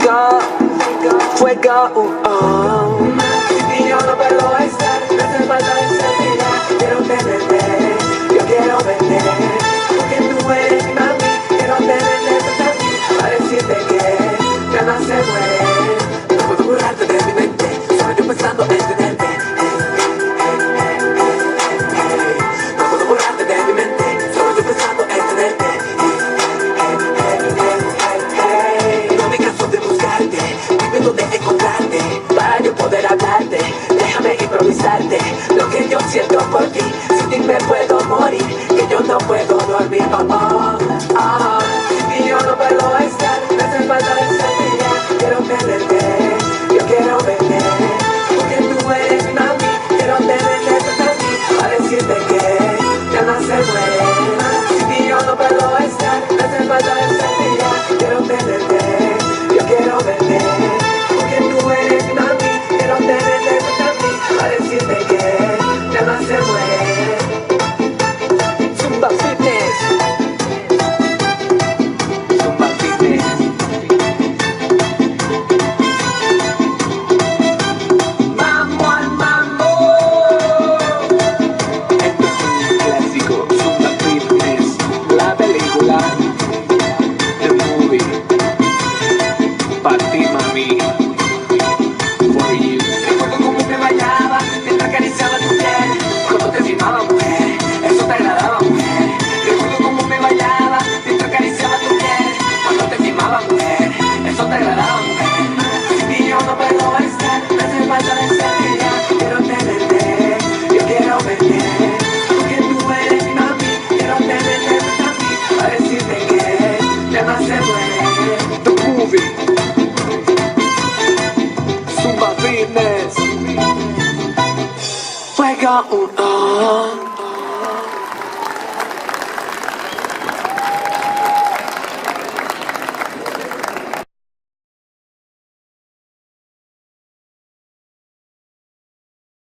Fuego, fuego, Sin ti yo no puedo estar, me hace falta esa vida. Quiero tenerte, yo quiero verte, porque tú eres mi mami. Quiero tenerte frente a mí, para decirte que nada se muere. No puedo borrarte de mi mente, solo yo pensando en tenerte. No puedo borrarte de mi mente, solo yo pensando en tenerte. No me canso de buscarte, dime dónde encontrarte, para yo poder hablarte. Déjame improvisarte lo que yo siento por ti. Sin ti me puedo morir, que yo no puedo dormir, Sin ti yo no puedo estar, me hace falta esa vida. Quiero tenerte, yo quiero verte, porque tú eres mi mami. Quiero tenerte frente a mí, para decirte que nada se muere. Sin ti yo no puedo estar, me hace falta esa vida. Quiero tenerte, yo quiero verte, porque tú eres mi mami. Quiero tenerte frente a mí, para decirte que nada se muere. Zumba Fitness, Zumba Fitness. Mambo al mambo. Esto es un clásico, Zumba Fitness, la película, the movie, pa' ti mami, for you. Recuerdo cómo me bailaba, mientras acariciaba tu piel, cuando te filmaba mujer, eso te agradaba mujer. Recuerdo cómo me bailaba, mientras acariciaba tu piel, cuando te filmaba mujer, eso te agradaba mujer. Sin ti yo no puedo estar, me hace falta esa vida. Quiero tenerte, yo quiero verte, porque tú eres mi mami. Quiero tenerte frente a mí, para decirte que nada se muere. The movie, Zumba Fitness. Fuego,